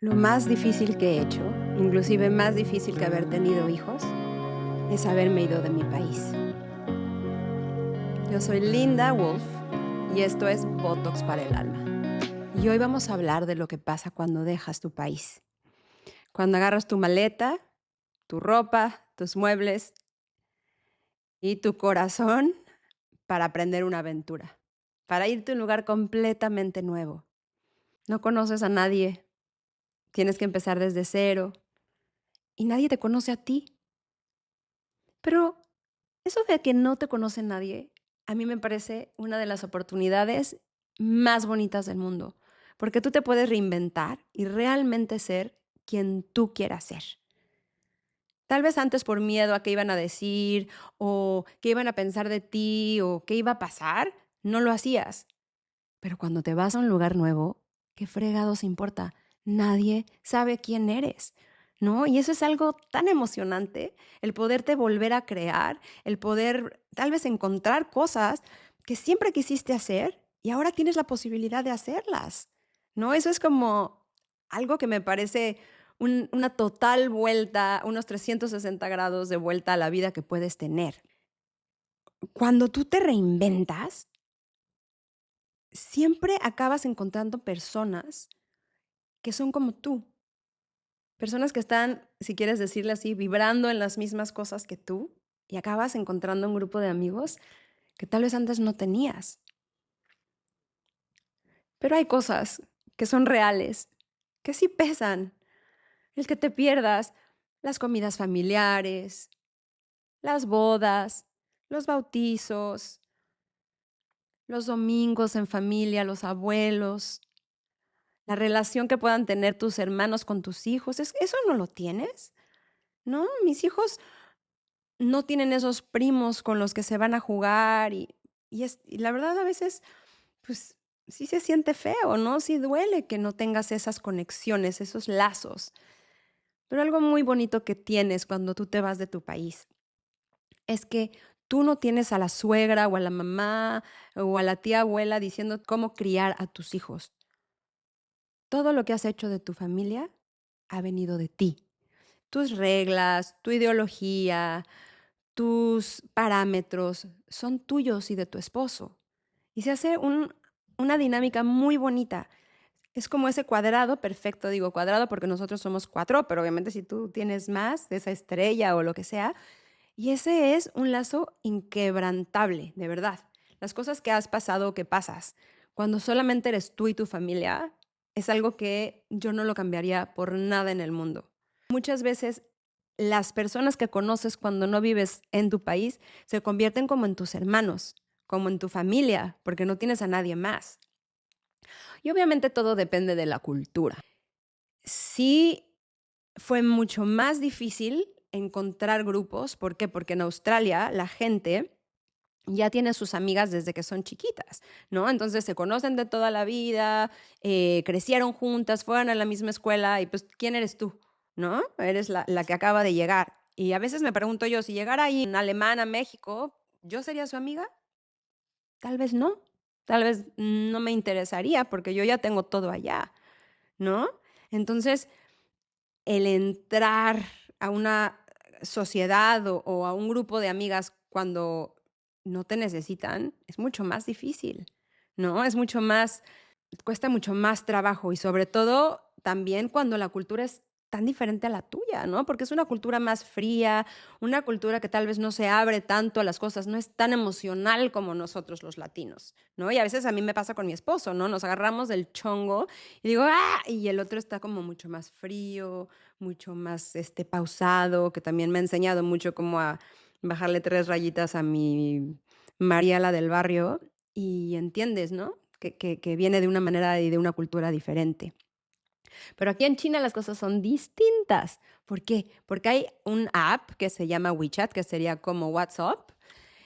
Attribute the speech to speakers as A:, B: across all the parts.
A: Lo más difícil que he hecho, inclusive más difícil que haber tenido hijos, es haberme ido de mi país. Yo soy Linda Wolf y esto es Botox para el alma. Y hoy vamos a hablar de lo que pasa cuando dejas tu país. Cuando agarras tu maleta, tu ropa, tus muebles y tu corazón para aprender una aventura, para irte a un lugar completamente nuevo. No conoces a nadie, tienes que empezar desde cero y nadie te conoce a ti. Pero eso de que no te conoce nadie, a mí me parece una de las oportunidades más bonitas del mundo, porque tú te puedes reinventar y realmente ser quien tú quieras ser. Tal vez antes por miedo a qué iban a decir o qué iban a pensar de ti o qué iba a pasar, no lo hacías. Pero cuando te vas a un lugar nuevo, ¿qué fregados importa? Nadie sabe quién eres, ¿no? Y eso es algo tan emocionante, el poderte volver a crear, el poder tal vez encontrar cosas que siempre quisiste hacer y ahora tienes la posibilidad de hacerlas, ¿no? Eso es como algo que me parece una total vuelta, unos 360 grados de vuelta a la vida que puedes tener. Cuando tú te reinventas, siempre acabas encontrando personas que son como tú, personas que están, si quieres decirle así, vibrando en las mismas cosas que tú y acabas encontrando un grupo de amigos que tal vez antes no tenías. Pero hay cosas que son reales, que sí pesan. El que te pierdas las comidas familiares, las bodas, los bautizos, los domingos en familia, los abuelos, la relación que puedan tener tus hermanos con tus hijos, ¿eso no lo tienes? No, mis hijos no tienen esos primos con los que se van a jugar y la verdad a veces, pues, sí se siente feo, ¿no? Sí duele que no tengas esas conexiones, esos lazos. Pero algo muy bonito que tienes cuando tú te vas de tu país es que tú no tienes a la suegra o a la mamá o a la tía abuela diciendo cómo criar a tus hijos. Todo lo que has hecho de tu familia ha venido de ti. Tus reglas, tu ideología, tus parámetros son tuyos y de tu esposo. Y se hace una dinámica muy bonita. Es como ese cuadrado perfecto, digo cuadrado porque nosotros somos 4, pero obviamente si tú tienes más de esa estrella o lo que sea, y ese es un lazo inquebrantable, de verdad. Las cosas que has pasado o que pasas, cuando solamente eres tú y tu familia, es algo que yo no lo cambiaría por nada en el mundo. Muchas veces las personas que conoces cuando no vives en tu país se convierten como en tus hermanos, como en tu familia, porque no tienes a nadie más. Y obviamente todo depende de la cultura. Sí fue mucho más difícil encontrar grupos, ¿por qué? Porque en Australia la gente ya tiene sus amigas desde que son chiquitas, ¿no? Entonces se conocen de toda la vida, crecieron juntas, fueron a la misma escuela y pues, ¿quién eres tú? ¿No? Eres la que acaba de llegar. Y a veces me pregunto yo, si llegara ahí un alemán a México, ¿yo sería su amiga? Tal vez no. Tal vez no me interesaría porque yo ya tengo todo allá, ¿no? Entonces, el entrar a una sociedad o a un grupo de amigas cuando no te necesitan es mucho más difícil, ¿no? Es mucho más cuesta mucho más trabajo y sobre todo también cuando la cultura es tan diferente a la tuya, ¿no? Porque es una cultura más fría, una cultura que tal vez no se abre tanto a las cosas, no es tan emocional como nosotros los latinos, ¿no? Y a veces a mí me pasa con mi esposo, ¿no? Nos agarramos del chongo y digo, ¡ah! Y el otro está como mucho más frío, mucho más pausado, que también me ha enseñado mucho cómo a bajarle 3 rayitas a mi María la del barrio y entiendes, ¿no? Que viene de una manera y de una cultura diferente. Pero aquí en China las cosas son distintas. ¿Por qué? Porque hay un app que se llama WeChat, que sería como WhatsApp,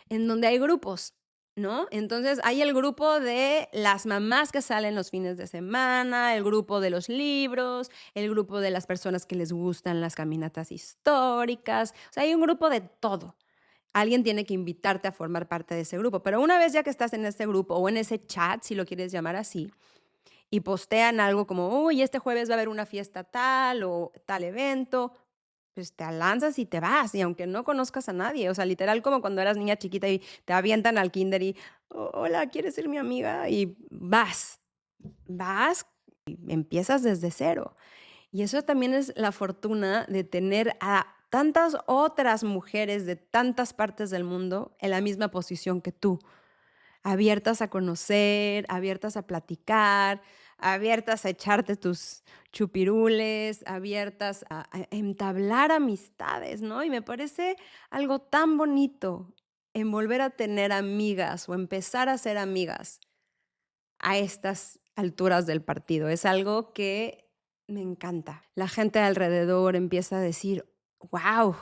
A: en donde hay grupos, ¿no? Entonces hay el grupo de las mamás que salen los fines de semana, el grupo de los libros, el grupo de las personas que les gustan las caminatas históricas. O sea, hay un grupo de todo. Alguien tiene que invitarte a formar parte de ese grupo. Pero una vez ya que estás en ese grupo o en ese chat, si lo quieres llamar así, y postean algo como, uy, este jueves va a haber una fiesta tal o tal evento, pues te lanzas y te vas, y aunque no conozcas a nadie, o sea, literal como cuando eras niña chiquita y te avientan al kinder y, hola, ¿quieres ser mi amiga? Y vas y empiezas desde cero. Y eso también es la fortuna de tener a tantas otras mujeres de tantas partes del mundo en la misma posición que tú, abiertas a conocer, abiertas a platicar, abiertas a echarte tus chupirules, abiertas a entablar amistades, ¿no? Y me parece algo tan bonito en volver a tener amigas o empezar a ser amigas a estas alturas del partido. Es algo que me encanta. La gente alrededor empieza a decir, wow,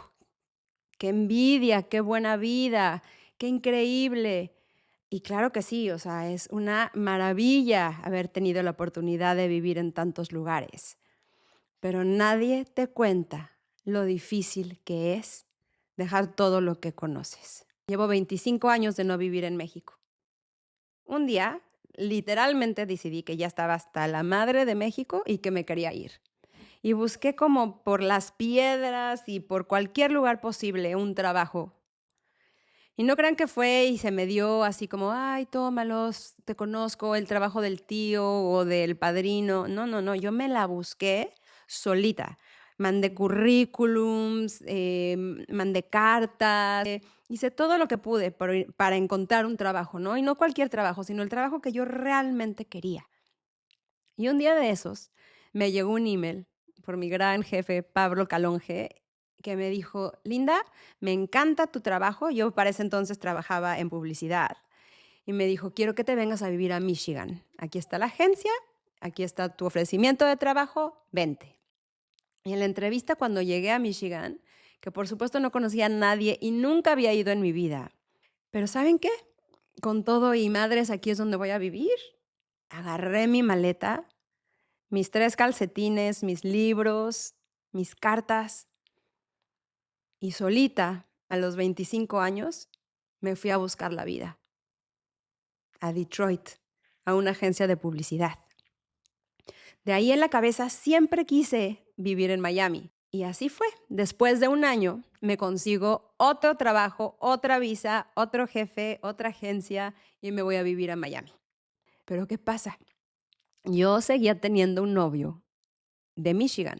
A: qué envidia, qué buena vida, qué increíble. Y claro que sí, o sea, es una maravilla haber tenido la oportunidad de vivir en tantos lugares. Pero nadie te cuenta lo difícil que es dejar todo lo que conoces. Llevo 25 años de no vivir en México. Un día, literalmente decidí que ya estaba hasta la madre de México y que me quería ir. Y busqué como por las piedras y por cualquier lugar posible un trabajo. Y no crean que fue y se me dio así como, ay, tómalos, te conozco, el trabajo del tío o del padrino. No, no, no, yo me la busqué solita. Mandé currículums, mandé cartas, hice todo lo que pude para encontrar un trabajo, ¿no? Y no cualquier trabajo, sino el trabajo que yo realmente quería. Y un día de esos me llegó un email por mi gran jefe Pablo Calonge que me dijo, Linda, me encanta tu trabajo. Yo para ese entonces trabajaba en publicidad. Y me dijo, quiero que te vengas a vivir a Michigan. Aquí está la agencia, aquí está tu ofrecimiento de trabajo, vente. Y en la entrevista cuando llegué a Michigan, que por supuesto no conocía a nadie y nunca había ido en mi vida, pero ¿saben qué? Con todo y madres, aquí es donde voy a vivir. Agarré mi maleta, mis 3 calcetines, mis libros, mis cartas y solita, a los 25 años, me fui a buscar la vida, a Detroit, a una agencia de publicidad. De ahí en la cabeza siempre quise vivir en Miami. Y así fue. Después de un año me consigo otro trabajo, otra visa, otro jefe, otra agencia y me voy a vivir a Miami. Pero ¿qué pasa? Yo seguía teniendo un novio de Michigan.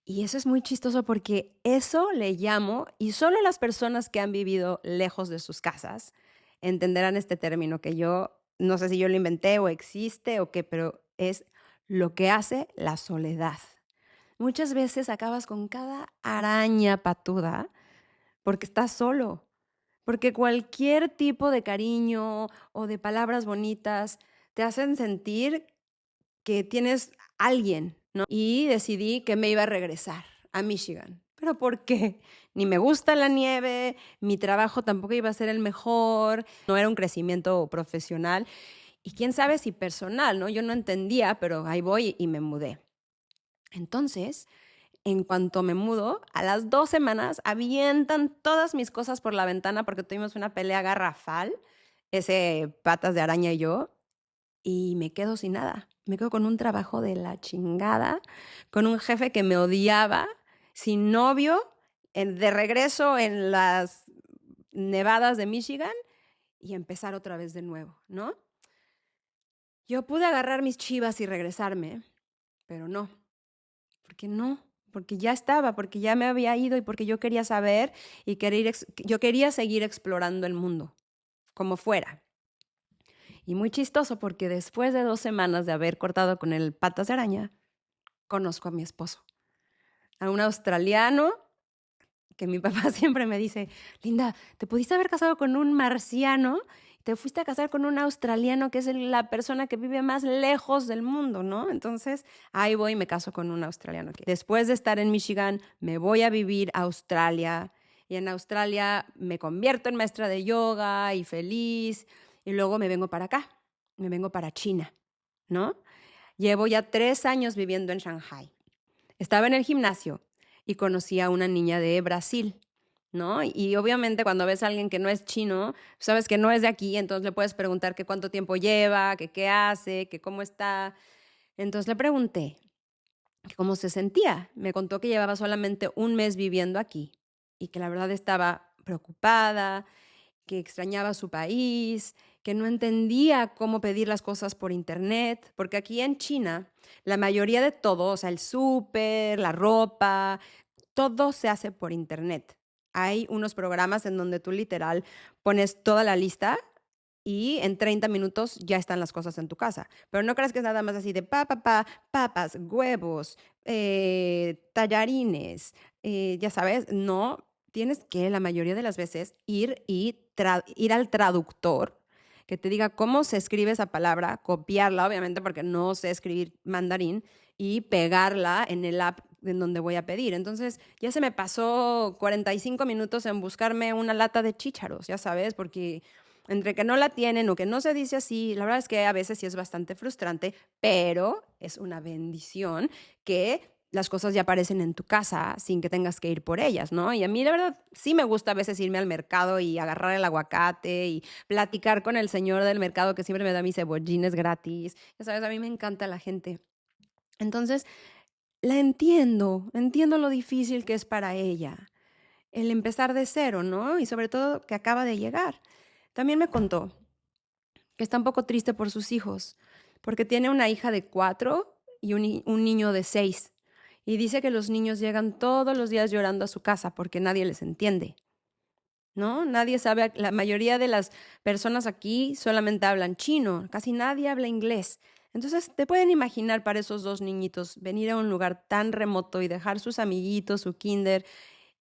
A: Y eso es muy chistoso porque eso le llamo, y solo las personas que han vivido lejos de sus casas entenderán este término que yo, no sé si yo lo inventé o existe o qué, pero es lo que hace la soledad. Muchas veces acabas con cada araña patuda porque estás solo, porque cualquier tipo de cariño o de palabras bonitas te hacen sentir que tienes alguien, ¿no? Y decidí que me iba a regresar a Michigan. ¿Pero por qué? Ni me gusta la nieve, mi trabajo tampoco iba a ser el mejor, no era un crecimiento profesional y quién sabe si personal, ¿no? Yo no entendía, pero ahí voy y me mudé. Entonces, en cuanto me mudo, a las 2 semanas avientan todas mis cosas por la ventana porque tuvimos una pelea garrafal, ese patas de araña y yo, y me quedo sin nada. Me quedo con un trabajo de la chingada, con un jefe que me odiaba, sin novio, de regreso en las nevadas de Michigan y empezar otra vez de nuevo, ¿no? Yo pude agarrar mis chivas y regresarme, pero no, porque no, porque ya estaba, porque ya me había ido y porque yo quería saber y yo quería seguir explorando el mundo, como fuera. Y muy chistoso porque después de 2 semanas de haber cortado con el patas de araña, conozco a mi esposo, a un australiano que mi papá siempre me dice, Linda, te pudiste haber casado con un marciano, te fuiste a casar con un australiano que es la persona que vive más lejos del mundo, ¿no? Entonces, ahí voy y me caso con un australiano. Después de estar en Michigan, me voy a vivir a Australia y en Australia me convierto en maestra de yoga y feliz y luego me vengo para acá, me vengo para China, ¿no? Llevo ya 3 años viviendo en Shanghai. Estaba en el gimnasio y conocí a una niña de Brasil ¿no? Y obviamente cuando ves a alguien que no es chino, sabes que no es de aquí, entonces le puedes preguntar que cuánto tiempo lleva, que qué hace, que cómo está. Entonces le pregunté que cómo se sentía. Me contó que llevaba solamente un mes viviendo aquí y que la verdad estaba preocupada, que extrañaba su país, que no entendía cómo pedir las cosas por internet, porque aquí en China la mayoría de todo, o sea, el súper, la ropa, todo se hace por internet. Hay unos programas en donde tú literal pones toda la lista y en 30 minutos ya están las cosas en tu casa. Pero no creas que es nada más así de papas, huevos, tallarines, ya sabes, no, tienes que la mayoría de las veces ir al traductor que te diga cómo se escribe esa palabra, copiarla, obviamente porque no sé escribir mandarín, y pegarla en el app en donde voy a pedir. Entonces ya se me pasó 45 minutos en buscarme una lata de chícharos, ya sabes, porque entre que no la tienen o que no se dice así, la verdad es que a veces sí es bastante frustrante, pero es una bendición que las cosas ya aparecen en tu casa sin que tengas que ir por ellas, ¿no? Y a mí, la verdad, sí me gusta a veces irme al mercado y agarrar el aguacate y platicar con el señor del mercado que siempre me da mis cebollines gratis. Ya sabes, a mí me encanta la gente. Entonces, la entiendo lo difícil que es para ella el empezar de cero, ¿no? Y sobre todo que acaba de llegar. También me contó que está un poco triste por sus hijos, porque tiene una hija de 4 y un niño de 6. Y dice que los niños llegan todos los días llorando a su casa porque nadie les entiende, ¿no? Nadie sabe, la mayoría de las personas aquí solamente hablan chino, casi nadie habla inglés. Entonces, te pueden imaginar para esos dos niñitos venir a un lugar tan remoto y dejar sus amiguitos, su kinder,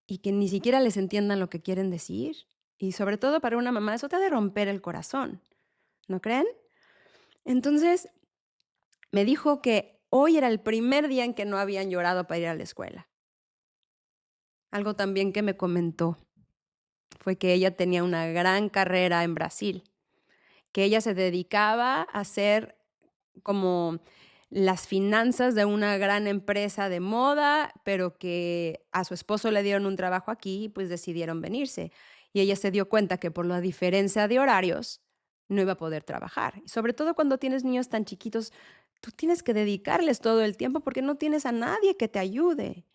A: y que ni siquiera les entiendan lo que quieren decir. Y sobre todo para una mamá, eso te ha de romper el corazón, ¿no creen? Entonces, me dijo que hoy era el primer día en que no habían llorado para ir a la escuela. Algo también que me comentó fue que ella tenía una gran carrera en Brasil, que ella se dedicaba a hacer como las finanzas de una gran empresa de moda, pero que a su esposo le dieron un trabajo aquí y pues decidieron venirse. Y ella se dio cuenta que por la diferencia de horarios no iba a poder trabajar. Y sobre todo cuando tienes niños tan chiquitos, tú tienes que dedicarles todo el tiempo porque no tienes a nadie que te ayude.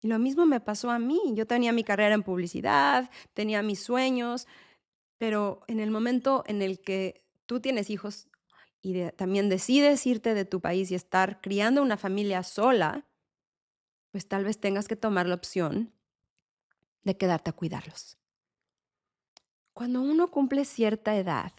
A: Y lo mismo me pasó a mí. Yo tenía mi carrera en publicidad, tenía mis sueños, pero en el momento en el que tú tienes hijos y también decides irte de tu país y estar criando una familia sola, pues tal vez tengas que tomar la opción de quedarte a cuidarlos. Cuando uno cumple cierta edad,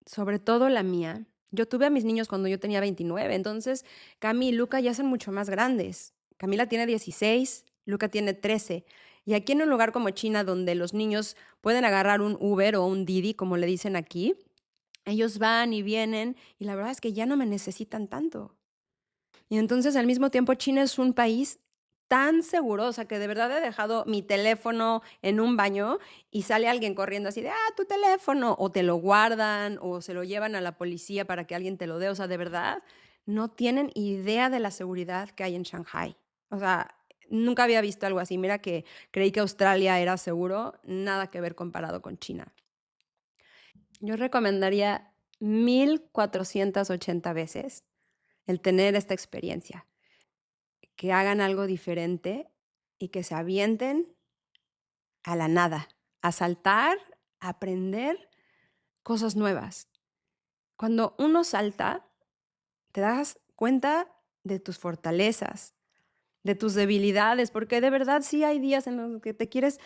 A: sobre todo la mía, yo tuve a mis niños cuando yo tenía 29, entonces Cami y Luca ya son mucho más grandes. Camila tiene 16, Luca tiene 13. Y aquí en un lugar como China, donde los niños pueden agarrar un Uber o un Didi, como le dicen aquí, ellos van y vienen y la verdad es que ya no me necesitan tanto. Y entonces al mismo tiempo China es un país tan seguro, o sea, que de verdad he dejado mi teléfono en un baño y sale alguien corriendo así de, tu teléfono, o te lo guardan o se lo llevan a la policía para que alguien te lo dé, o sea, de verdad, no tienen idea de la seguridad que hay en Shanghai. O sea, nunca había visto algo así. Mira que creí que Australia era seguro, nada que ver comparado con China. Yo recomendaría 1480 veces el tener esta experiencia, que hagan algo diferente y que se avienten a la nada, a saltar, a aprender cosas nuevas. Cuando uno salta, te das cuenta de tus fortalezas, de tus debilidades, porque de verdad sí hay días en los que te quieres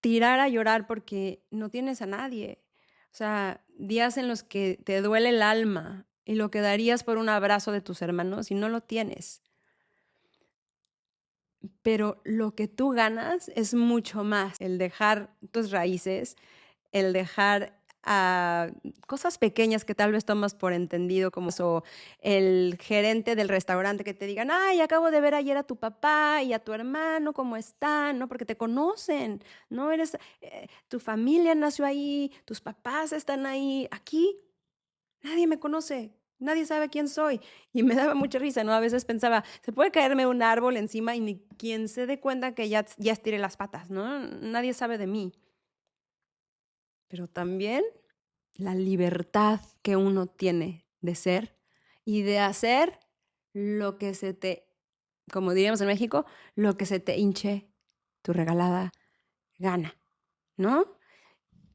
A: tirar a llorar porque no tienes a nadie. O sea, días en los que te duele el alma y lo que darías por un abrazo de tus hermanos y no lo tienes. Pero lo que tú ganas es mucho más, el dejar tus raíces, el dejar cosas pequeñas que tal vez tomas por entendido, como eso, el gerente del restaurante que te digan, ay, acabo de ver ayer a tu papá y a tu hermano, ¿cómo están? ¿No? Porque te conocen, ¿no? Tu familia nació ahí, tus papás están ahí. Aquí nadie me conoce. Nadie sabe quién soy. Y me daba mucha risa, ¿no? A veces pensaba, se puede caerme un árbol encima y ni quien se dé cuenta que ya estiré las patas, ¿no? Nadie sabe de mí. Pero también la libertad que uno tiene de ser y de hacer lo que se te, como diríamos en México, lo que se te hinche tu regalada gana, ¿no?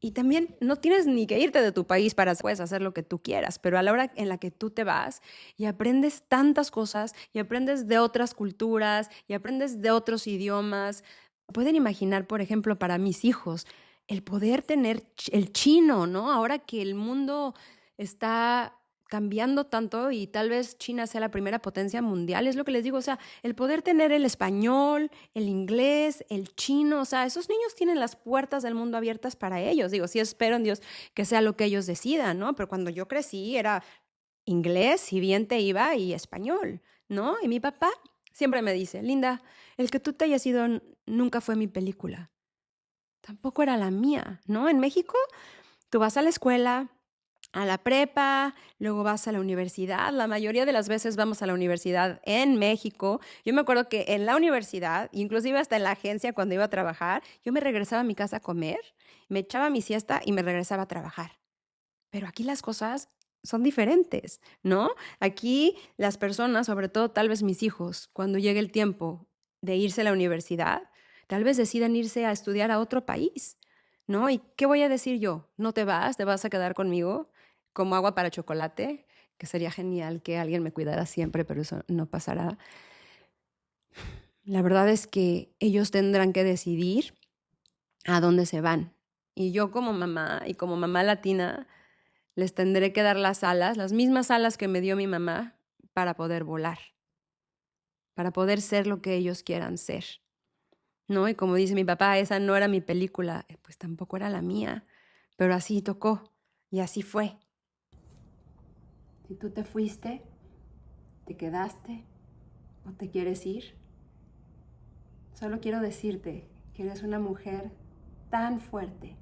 A: Y también no tienes ni que irte de tu país para puedes hacer lo que tú quieras, pero a la hora en la que tú te vas y aprendes tantas cosas y aprendes de otras culturas y aprendes de otros idiomas, pueden imaginar, por ejemplo, para mis hijos, el poder tener el chino, ¿no? Ahora que el mundo está cambiando tanto y tal vez China sea la primera potencia mundial, es lo que les digo, o sea, el poder tener el español, el inglés, el chino, o sea, esos niños tienen las puertas del mundo abiertas para ellos. Digo, sí espero en Dios que sea lo que ellos decidan, ¿no? Pero cuando yo crecí era inglés, si bien te iba, y español, ¿no? Y mi papá siempre me dice, Linda, el que tú te hayas ido nunca fue mi película, tampoco era la mía, ¿no? En México, tú vas a la escuela, a la prepa, luego vas a la universidad. La mayoría de las veces vamos a la universidad en México. Yo me acuerdo que en la universidad, inclusive hasta en la agencia cuando iba a trabajar, yo me regresaba a mi casa a comer, me echaba mi siesta y me regresaba a trabajar. Pero aquí las cosas son diferentes, ¿no? Aquí las personas, sobre todo tal vez mis hijos, cuando llegue el tiempo de irse a la universidad, tal vez decidan irse a estudiar a otro país, ¿no? ¿Y qué voy a decir yo? ¿No te vas? ¿Te vas a quedar conmigo? Como agua para chocolate, que sería genial que alguien me cuidara siempre, pero eso no pasará. La verdad es que ellos tendrán que decidir a dónde se van. Y yo como mamá y como mamá latina, les tendré que dar las mismas alas que me dio mi mamá, para poder volar, para poder ser lo que ellos quieran ser, ¿no? Y como dice mi papá, esa no era mi película, pues tampoco era la mía, pero así tocó y así fue. Si tú te fuiste, te quedaste o te quieres ir, solo quiero decirte que eres una mujer tan fuerte,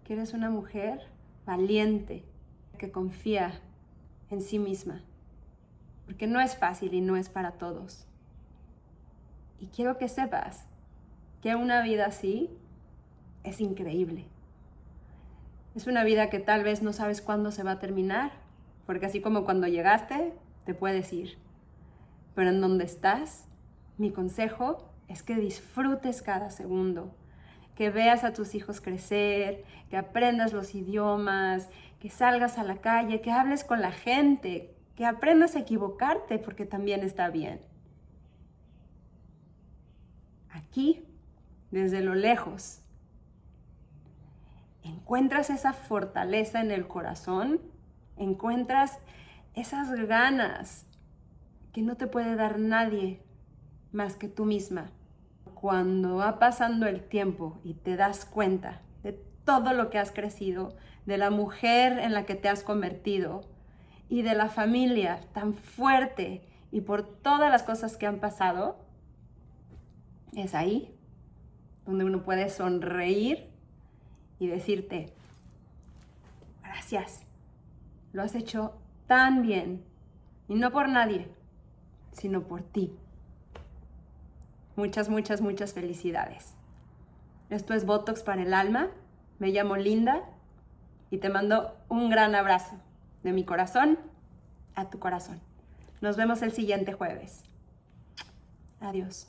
A: que eres una mujer valiente, que confía en sí misma, porque no es fácil y no es para todos. Y quiero que sepas que una vida así es increíble. Es una vida que tal vez no sabes cuándo se va a terminar, porque así como cuando llegaste, te puedes ir. Pero en donde estás, mi consejo es que disfrutes cada segundo, que veas a tus hijos crecer, que aprendas los idiomas, que salgas a la calle, que hables con la gente, que aprendas a equivocarte, porque también está bien. Aquí, desde lo lejos, encuentras esa fortaleza en el corazón, encuentras esas ganas que no te puede dar nadie más que tú misma. Cuando va pasando el tiempo y te das cuenta de todo lo que has crecido, de la mujer en la que te has convertido y de la familia tan fuerte y por todas las cosas que han pasado, es ahí donde uno puede sonreír y decirte, gracias, lo has hecho tan bien, y no por nadie, sino por ti. Muchas, muchas, muchas felicidades. Esto es Botox para el alma. Me llamo Linda y te mando un gran abrazo de mi corazón a tu corazón. Nos vemos el siguiente jueves. Adiós.